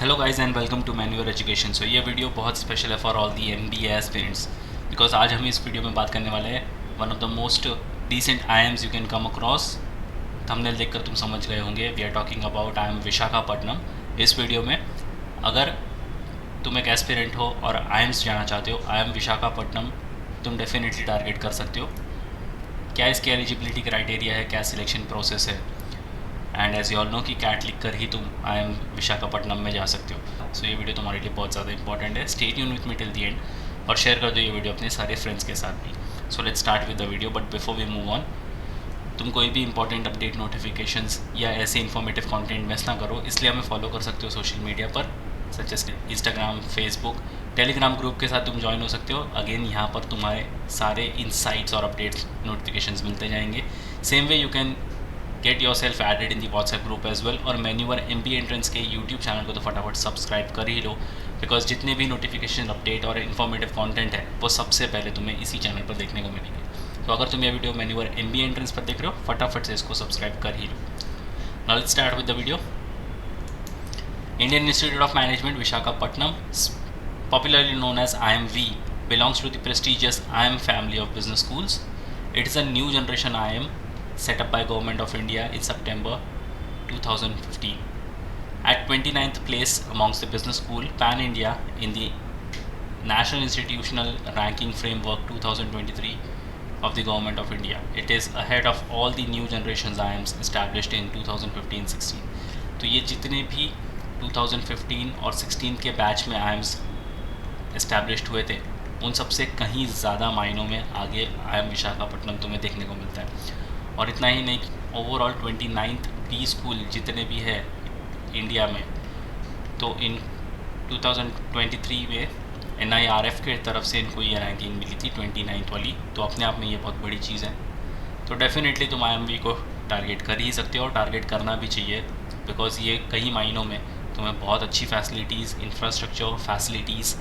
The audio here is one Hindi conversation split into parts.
Hello guys and welcome to मैन्यूअर एजुकेशन। सो ये वीडियो बहुत स्पेशल है for all the MBA aspirants because आज हम इस वीडियो में बात करने वाले हैं one of the most decent IIMs you can come across. Thumbnail देखकर तुम समझ गए होंगे, we are talking about IIM Visakhapatnam. इस वीडियो में अगर तुम एक एस्पिरेंट हो और IIMs जाना चाहते हो, IIM विशाखापट्टनम तुम डेफिनेटली टारगेट कर सकते हो। क्या इसकी एलिजिबिलिटी क्राइटेरिया है, क्या सिलेक्शन प्रोसेस है, and as you all know कि कैट लिख कर ही तुम IIM विशाखापट्टनम में जा सकते हो। सो ये वीडियो तुम्हारे लिए बहुत ज़्यादा इंपॉर्टेंट है। Stay tune with me till the and और शेयर कर दो ये वीडियो अपने सारे फ्रेंड्स के साथ भी। So let's start with the video, but before we move on, तुम कोई भी इंपॉर्टेंट अपडेट, नोटिफिकेशंस या ऐसे इन्फॉर्मेटिव कंटेंट मिस ना करो, इसलिए हमें फॉलो कर सकते हो सोशल मीडिया पर, such as Instagram, Facebook, Telegram group के साथ तुम ज्वाइन हो सकते हो। अगेन यहाँ पर तुम्हारे सारे इंसाइट्स और अपडेट्स, नोटिफिकेशंस मिलते जाएंगे। Same way you can get yourself added in the WhatsApp group as well. और मैन्यूअर MBA एंट्रेंस के यूट्यूब चैनल को तो फटाफट सब्सक्राइब कर ही लो, बिकॉज जितने भी नोटिफिकेशन, अपडेट और इन्फॉर्मेटिव कंटेंट है वो सबसे पहले तुम्हें इसी चैनल पर देखने को मिलेंगे। तो अगर तुम ये वीडियो मैन्यूअर MBA एंट्रेंस पर देख रहे हो, फटाफट से इसको सब्सक्राइब कर ही लो। Now let's start with the video. Indian Institute of Management Visakhapatnam, popularly known as IIMV, belongs to the prestigious IIM family of business schools. It is a new generation IIM set up by Government of India in September 2015. At 29th place amongst the business school pan-India in the National Institutional Ranking Framework 2023 of the Government of India. It is ahead of all the new generations IIMs established in 2015-16. तो ये जितने भी 2015 और 16 के बैच में IIMs इस्टेब्लिश्ड हुए थे, उन सबसे कहीं ज़्यादा मायनों में आगे IIM विशाखापट्टनम तुम्हें देखने को मिलता है। और इतना ही नहीं, ओवरऑल 29th B स्कूल जितने भी है इंडिया में, तो इन 2023 में NIRF के तरफ से इनको ये रैंकिंग मिली थी 29th वाली। तो अपने आप में ये बहुत बड़ी चीज़ है। तो डेफिनेटली तुम IIMV को टारगेट कर ही सकते हो और टारगेट करना भी चाहिए, बिकॉज ये कई मायनों में तुम्हें बहुत अच्छी फैसिलिटीज़, इंफ्रास्ट्रक्चर, फैसिलिटीज़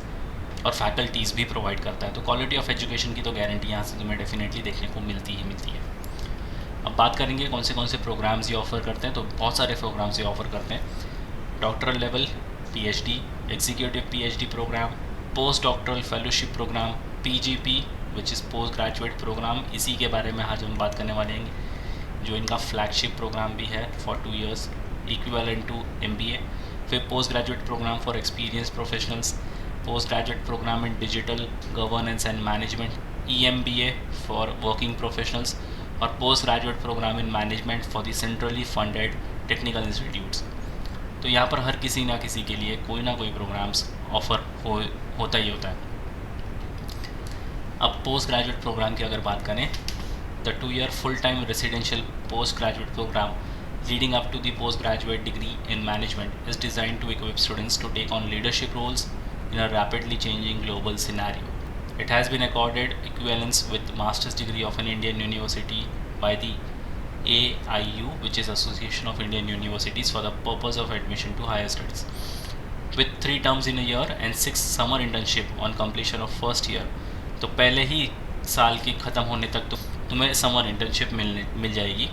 और फैकल्टीज़ भी प्रोवाइड करता है। तो क्वालिटी ऑफ एजुकेशन की तो गारंटी यहाँ से तुम्हें डेफिनेटली देखने को मिलती है। अब बात करेंगे कौन से प्रोग्राम्स ये ऑफ़र करते हैं। तो बहुत सारे प्रोग्राम्स ये ऑफ़र करते हैं। Doctoral level PhD, executive PhD programme, post doctoral fellowship programme, PGP which is post graduate programme. इसी के बारे में आज हम बात करने वाले हैं, जो इनका फ्लैगशिप प्रोग्राम भी है for 2 years, equivalent to MBA। फिर post graduate program for experience professionals, post graduate program in digital governance and management, EMBA for working professionals, और post graduate program in management for the centrally funded technical institutes. तो यहाँ पर हर किसी ना किसी के लिए कोई ना कोई प्रोग्राम्स ऑफर होता ही होता है। अब पोस्ट ग्रेजुएट प्रोग्राम की अगर बात करें, the 2-year full-time residential postgraduate program leading up to the postgraduate degree in management is designed to equip students to take on leadership roles in a rapidly changing global scenario. It has been accorded equivalence with master's degree of an Indian university by the AIU, which is Association of Indian Universities, for the purpose of admission to higher studies. With 3 terms in a year and 6 summer internship on completion of first year, तो पहले ही साल की ख़त्म होने तक तो तुम्हें समर इंटर्नशिप मिल जाएगी।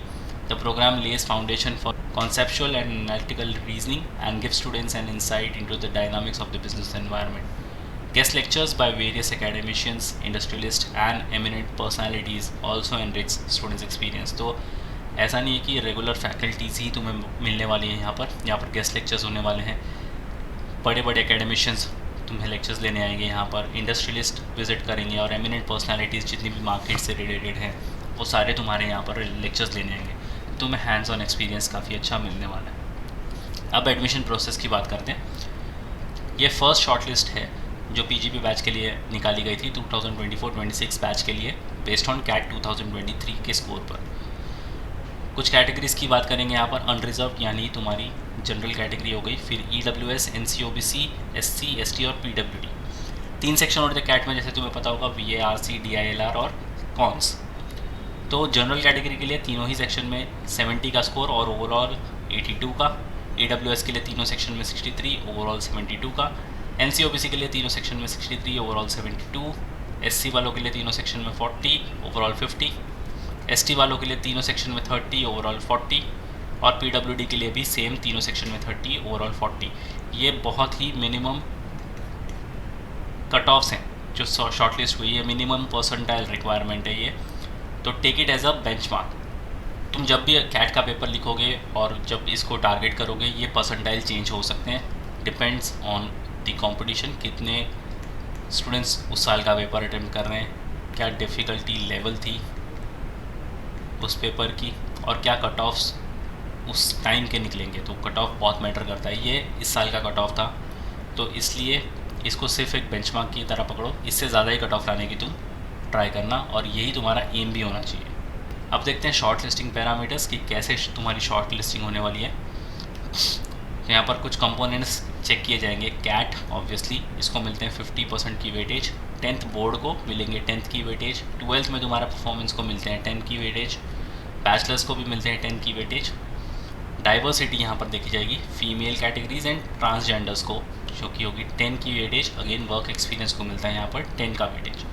The programme lays foundation for conceptual and analytical reasoning and give students an insight into the dynamics of the business environment. Guest lectures by various academicians, industrialist and eminent personalities also enrich students experience. तो ऐसा नहीं है कि रेगुलर फैकल्टीज़ ही तुम्हें मिलने वाली हैं। यहाँ पर गेस्ट लेक्चर्स होने वाले हैं, बड़े बड़े एकेडमिशियंस तुम्हें लेक्चर्स लेने आएंगे, यहाँ पर इंडस्ट्रियलिस्ट विजिट करेंगे, और एमिनेंट पर्सनालिटीज़ जितनी भी मार्केट से रिलेटेड हैं वो सारे तुम्हारे यहाँ पर लेक्चर्स लेने आएंगे। तुम्हें हैंड्स ऑन एक्सपीरियंस काफ़ी अच्छा मिलने वाला है। अब एडमिशन प्रोसेस की बात करते हैं। ये फर्स्ट शॉर्टलिस्ट है जो PGP बैच के लिए निकाली गई थी 2024-26 बैच के लिए, बेस्ड ऑन CAT 2023 के स्कोर पर। कुछ कैटेगरीज़ की बात करेंगे यहाँ पर। अनरिजर्व यानी तुम्हारी जनरल कैटेगरी हो गई, फिर EWS, NCOBC, SC, ST और PWD। 3 सेक्शन होते हैं कैट में, जैसे तुम्हें पता होगा, VARC, DILR और कॉन्स। तो जनरल कैटेगरी के लिए तीनों ही सेक्शन में 70 का स्कोर और ओवरऑल 82 का। EWS के लिए तीनों सेक्शन में 63, ओवरऑल 72 का। NCOBC के लिए तीनों सेक्शन में 63, ओवरऑल 72। SC वालों के लिए तीनों सेक्शन में 40, ओवरऑल 50। ST वालों के लिए तीनों सेक्शन में 30, ओवरऑल 40। और PWD के लिए भी सेम, तीनों सेक्शन में 30, ओवरऑल 40। ये बहुत ही मिनिमम कट ऑफ्स हैं जो शॉर्टलिस्ट हुई है, मिनिमम परसेंटाइल रिक्वायरमेंट है ये। तो take it as a benchmark. तुम जब भी कैट का पेपर लिखोगे और जब इसको टारगेट करोगे, ये परसेंटाइल चेंज हो सकते हैं, डिपेंड्स ऑन द कंपटीशन, कितने स्टूडेंट्स उस साल का पेपर अटेम्प्ट कर रहे हैं, क्या डिफ़िकल्टी लेवल थी उस पेपर की, और क्या कट ऑफ्स उस टाइम के निकलेंगे। तो कट ऑफ बहुत मैटर करता है। ये इस साल का कट ऑफ था, तो इसलिए इसको सिर्फ एक बेंचमार्क की तरह पकड़ो, इससे ज़्यादा ही कट ऑफ लाने की तुम ट्राई करना, और यही तुम्हारा एम भी होना चाहिए। अब देखते हैं शॉर्ट लिस्टिंग पैरामीटर्स कि कैसे तुम्हारी शॉर्ट लिस्टिंग होने वाली है। तो यहाँ पर कुछ कंपोनेंट्स चेक किए जाएंगे। कैट ऑब्वियसली इसको मिलते हैं 50% की वेटेज, 10th बोर्ड को मिलेंगे 10th की वेटेज, 12th में तुम्हारा परफॉर्मेंस को मिलते हैं 10 की वेटेज, बैचलर्स को भी मिलते हैं 10 की वेटेज। डाइवर्सिटी यहाँ पर देखी जाएगी, फीमेल कैटेगरीज एंड ट्रांसजेंडर्स को जो कि होगी 10 की वेटेज। अगेन वर्क एक्सपीरियंस को मिलता है यहाँ पर 10 का वेटेज।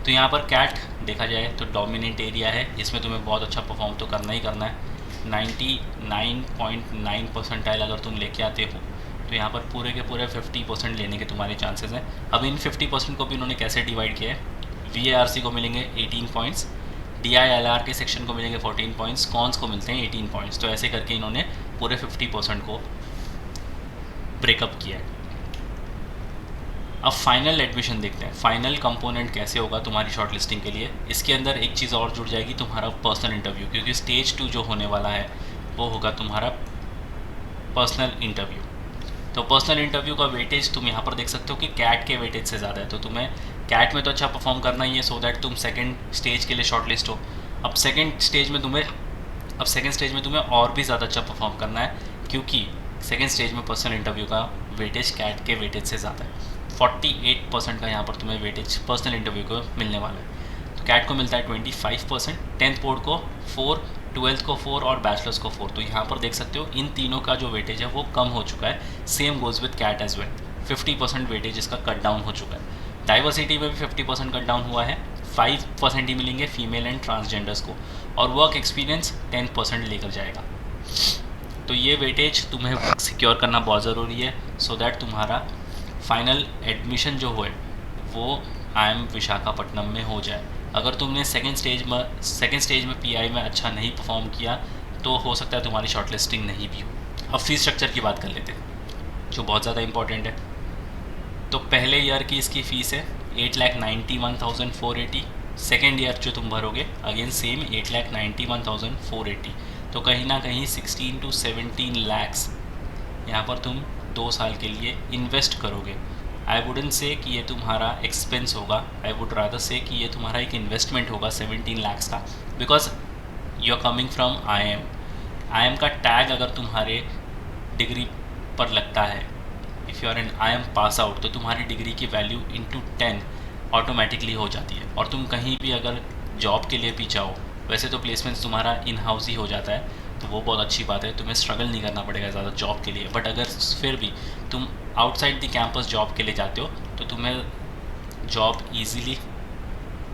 तो यहाँ पर कैट देखा जाए तो डोमिनेंट एरिया है, इसमें तुम्हें बहुत अच्छा परफॉर्म तो करना ही करना है। 99.9 परसेंटाइल अगर तुम लेके आते हो तो यहाँ पर पूरे के पूरे 50% लेने के तुम्हारे चांसेस हैं। अब इन 50% को भी उन्होंने कैसे डिवाइड किया है, VARC को मिलेंगे 18 पॉइंट्स, DILR के सेक्शन को मिलेंगे 14 पॉइंट्स, कॉन्स को मिलते हैं 18 पॉइंट्स। तो ऐसे करके इन्होंने पूरे 50% को ब्रेकअप किया है। अब फाइनल एडमिशन देखते हैं, फाइनल कंपोनेंट कैसे होगा तुम्हारी शॉर्ट लिस्टिंग के लिए। इसके अंदर एक चीज़ और जुड़ जाएगी, तुम्हारा पर्सनल इंटरव्यू, क्योंकि स्टेज 2 जो होने वाला है वो होगा तुम्हारा पर्सनल इंटरव्यू। तो पर्सनल इंटरव्यू का वेटेज तुम यहाँ पर देख सकते हो कि कैट के वेटेज से ज़्यादा है। तो तुम्हें कैट में तो अच्छा परफॉर्म करना ही है, सो दैट तुम सेकेंड स्टेज के लिए शॉर्ट लिस्ट हो। अब सेकेंड स्टेज में तुम्हें और भी ज़्यादा अच्छा परफॉर्म करना है, क्योंकि सेकेंड स्टेज में पर्सनल इंटरव्यू का वेटेज कैट के वेटेज से ज़्यादा है। 48% का यहाँ पर तुम्हें वेटेज पर्सनल इंटरव्यू को मिलने वाला है। तो कैट को मिलता है 25%, 10th बोर्ड को 4, 12th को 4 और बैचलर्स को 4। तो यहाँ पर देख सकते हो इन तीनों का जो वेटेज है वो कम हो चुका है। Same goes with CAT as well, 50% weightage इसका कट डाउन हो चुका है। डाइवर्सिटी में भी 50% कट डाउन हुआ है, 5% ही मिलेंगे फीमेल एंड ट्रांसजेंडर्स को, और वर्क एक्सपीरियंस 10% लेकर जाएगा। तो ये वेटेज तुम्हें सिक्योर करना बहुत ज़रूरी है, सो दैट तुम्हारा फाइनल एडमिशन जो हो वो IIM विशाखापट्टनम में हो जाए। अगर तुमने सेकेंड स्टेज में PI में अच्छा नहीं परफॉर्म किया तो हो सकता है तुम्हारी शॉर्ट लिस्टिंग नहीं भी हो। अब फीस स्ट्रक्चर की बात कर लेते हैं, जो बहुत ज़्यादा इंपॉर्टेंट है। तो पहले ईयर की इसकी फ़ीस है 8,91,480। सेकेंड ईयर जो तुम भरोगे अगेन सेम 8,91,480। तो कहीं ना कहीं 16 to 17 lakhs यहाँ पर तुम 2 साल के लिए इन्वेस्ट करोगे। आई वुडंट से कि ये तुम्हारा एक्सपेंस होगा, आई वुड रादर से कि ये तुम्हारा एक इन्वेस्टमेंट होगा 17 lakhs का, because you are coming from IIM का टैग अगर तुम्हारे डिग्री पर लगता है, if you are an IIM pass out, तो तुम्हारी डिग्री की वैल्यू इंटू 10 ऑटोमेटिकली हो जाती है। और तुम कहीं भी अगर जॉब के लिए भी जाओ, वैसे तो प्लेसमेंट्स तुम्हारा इन हाउस ही हो जाता है, तो वो बहुत अच्छी बात है, तुम्हें स्ट्रगल नहीं करना पड़ेगा ज़्यादा जॉब के लिए। बट अगर फिर भी तुम आउटसाइड द कैंपस जॉब के लिए जाते हो तो तुम्हें जॉब ईजीली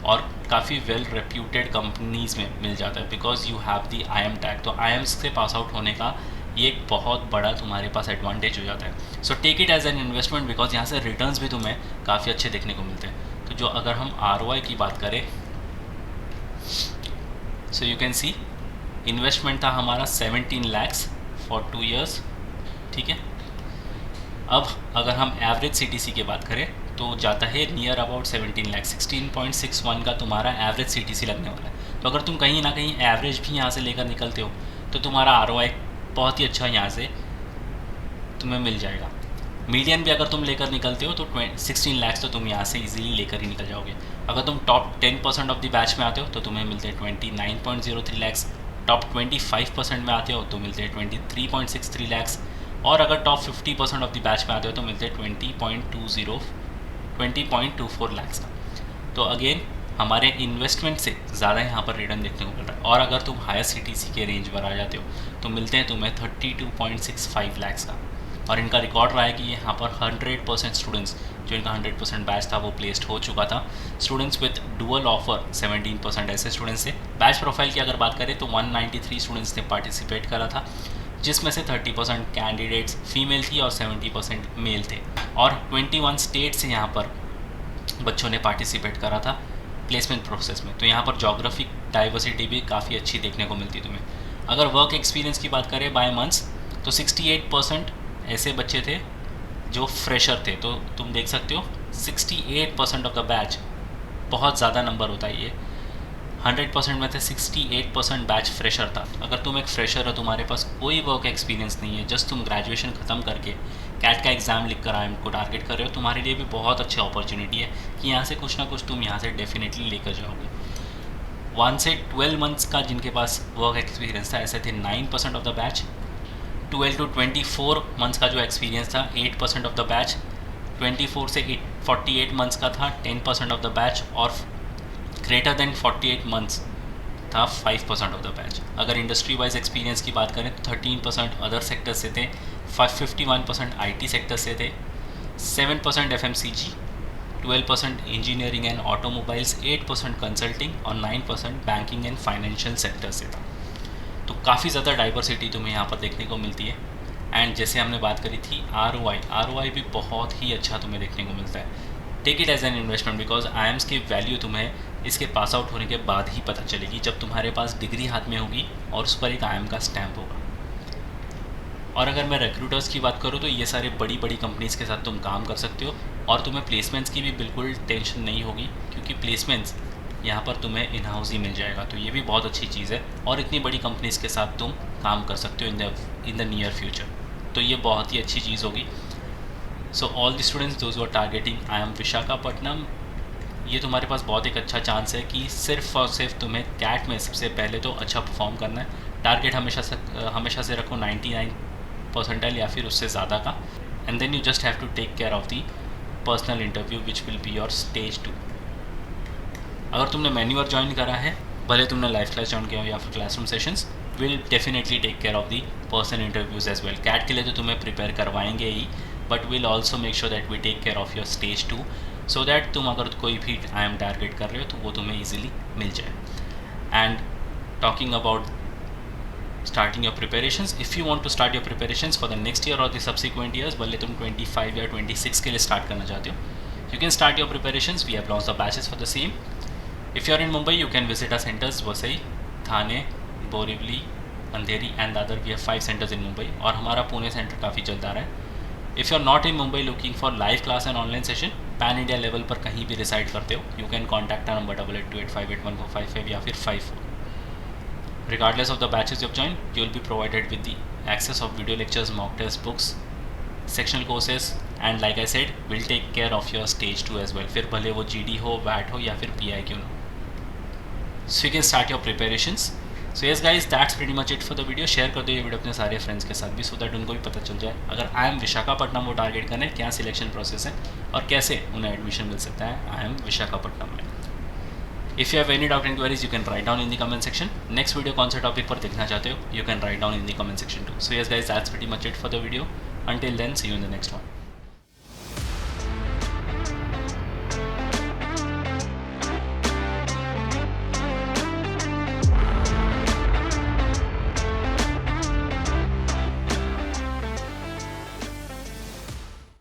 और काफ़ी वेल रेप्यूटेड कंपनीज़ में मिल जाता है, because you have the IIM tag. तो IIM से पास आउट होने का ये एक बहुत बड़ा तुम्हारे पास एडवांटेज हो जाता है। So take it as an investment, because यहाँ से रिटर्न्स भी तुम्हें काफ़ी अच्छे देखने को मिलते हैं। तो जो अगर हम ROI की बात करें, so you can see investment था हमारा 17 lakhs फॉर 2 years, ठीक है। अब अगर हम एवरेज CTC की बात करें तो जाता है नियर अबाउट 17 lakhs, 16.61 का तुम्हारा एवरेज CTC लगने वाला है। तो अगर तुम कहीं ना कहीं एवरेज भी यहाँ से लेकर निकलते हो तो तुम्हारा ROI बहुत ही अच्छा यहाँ से तुम्हें मिल जाएगा। मीडियन भी अगर तुम लेकर निकलते हो तो 16 lakhs तो तुम यहाँ से इजीली लेकर ही निकल जाओगे। अगर तुम टॉप 10% ऑफ द बैच में आते हो तो तुम्हें मिलते हैं 29.03 lakhs, टॉप 25% में आते हो तो मिलते हैं 23.63 lakhs, और अगर टॉप 50% ऑफ द बैच में आते हो तो मिलते हैं 20.24 lakhs का। तो अगेन हमारे इन्वेस्टमेंट से ज़्यादा यहाँ पर रिटर्न देखने को मिल रहा है। और अगर तुम हायर CTC के रेंज पर आ जाते हो तो मिलते हैं तुम्हें 32.65 lakhs का। और इनका रिकॉर्ड रहा है कि यहाँ पर 100% स्टूडेंट्स, जो इनका 100% बैच था वो प्लेस्ड हो चुका था। स्टूडेंट्स विद डुअल ऑफर 17% ऐसे स्टूडेंट्स थे। बैच प्रोफाइल की अगर बात करें तो 193 स्टूडेंट्स ने पार्टिसिपेट करा था। जिसमें से 30% कैंडिडेट्स फीमेल थी और 70% मेल थे। और 21 स्टेट से यहाँ पर बच्चों ने पार्टिसिपेट करा था प्लेसमेंट प्रोसेस में। तो यहाँ पर जोग्राफिक डाइवर्सिटी भी काफ़ी अच्छी देखने को मिलती तुम्हें। अगर वर्क एक्सपीरियंस की बात करें बाय मंथ्स, तो 68% ऐसे बच्चे थे जो फ्रेशर थे। तो तुम देख सकते हो 68% ऑफ द बैच, बहुत ज़्यादा नंबर होता है ये। 100% में थे 68% बैच फ्रेशर था। अगर तुम एक फ्रेशर हो, तुम्हारे पास कोई वर्क एक्सपीरियंस नहीं है, जस्ट तुम ग्रेजुएशन ख़त्म करके कैट का एग्ज़ाम लिख कर IIM को टारगेट कर रहे हो, तुम्हारे लिए भी बहुत अच्छी अपॉर्चुनिटी है कि यहाँ से कुछ ना कुछ तुम यहाँ से डेफिनेटली लेकर जाओगे। 1 से 12 मंथ्स का जिनके पास वर्क एक्सपीरियंस था, ऐसे थे 9% of the batch. 12 to 24 months का जो एक्सपीरियंस था 8% ऑफ द बैच। 24 से 48 मंथ्स का था 10% ऑफ द बैच। और ग्रेटर देन 48 मंथ्स था 5% ऑफ द बैच। अगर इंडस्ट्री वाइज एक्सपीरियंस की बात करें तो 13% अदर सेक्टर से थे, 51% IT सेक्टर से थे, 7% FMCG, 12% engineering and automobiles, 8% consulting और 9% बैंकिंग एंड फाइनेंशियल सेक्टर से था। तो काफ़ी ज़्यादा डाइवर्सिटी तुम्हें यहाँ पर देखने को मिलती है। एंड जैसे हमने बात करी थी ROI भी बहुत ही अच्छा तुम्हें देखने को मिलता है। Take it as an investment, because IIMs की वैल्यू तुम्हें इसके पास आउट होने के बाद ही पता चलेगी, जब तुम्हारे पास डिग्री हाथ में होगी और उस पर एक IIM का स्टैम्प होगा। और अगर मैं रिक्रूटर्स की बात करूँ तो ये सारे बड़ी बड़ी कंपनीज़ के साथ तुम काम कर सकते हो और तुम्हें प्लेसमेंट्स की भी बिल्कुल टेंशन नहीं होगी, क्योंकि प्लेसमेंट्स यहाँ पर तुम्हें इन हाउस ही मिल जाएगा। तो ये भी बहुत अच्छी चीज़ है और इतनी बड़ी कंपनीज़ के साथ तुम काम कर सकते हो इन द नियर फ्यूचर। तो ये बहुत ही अच्छी चीज़ होगी। So all the students those are targeting IIM Visakhapatnam, ये तुम्हारे पास बहुत एक अच्छा चांस है कि सिर्फ और सिर्फ तुम्हें कैट में सबसे पहले तो अच्छा परफॉर्म करना है। टारगेट हमेशा से रखो 99 परसेंटाइल या फिर उससे ज़्यादा का, and then you just have to take care of the personal interview which will be your stage 2। अगर तुमने मैन्यूअर ज्वाइन करा है, भले तुमने लाइव क्लास ज्वाइन किया हो या फिर classroom sessions, will definitely take care of the personal interviews as well. CAT के लिए तो तुम्हें प्रिपेयर करवाएंगे ही, but will also make sure that we take care of your stage 2, so that तुम अगर कोई भी IIM टारगेट कर रहे हो तो वो तुम्हें ईजिली मिल जाए। And talking about starting your preparations, if you want to start your preparations for the next year or the subsequent years, भले तुम 25 या 26 के लिए स्टार्ट करना चाहते हो, you can start your preparations. We have launched the batches for the same. If you are in Mumbai, you can visit our centers Vasai, Thane, Borivali, Andheri and other. We have 5 centers in Mumbai और हमारा पुणे सेंटर काफ़ी जल्द आ रहा है। If you are not in Mumbai looking for live class and online session, pan India level पर कहीं भी रिसाइड करते हो, you can contact our number 8828581455 या फिर 54। Regardless of the batches you have joined, you will be provided with the access of video lectures, mock tests, books, sectional courses, and like I said, we'll take care of your stage 2 as well. फिर भले वो GD हो, VAT हो या फिर PI क्यों ना। So you can start your preparations. So yes guys, that's pretty much it for the video. Share कर दो ये वीडियो अपने सारे फ्रेंड्स के साथ भी, so that उनको भी पता चल जाए अगर IIM विशाखापट्टनम वो टारगेट करने क्या सिलेक्शन प्रोसेस है और कैसे उन्हें एडमिशन मिल सकता है IIM विशाखापट्टनम में। If you have any doubt inquiries, you can write down in the comment section. Next video कौन सा टॉपिक पर देखना चाहते हो, you can write down in the comment section too. So yes guys, that's pretty much it for the video. Until then, see you in the next one.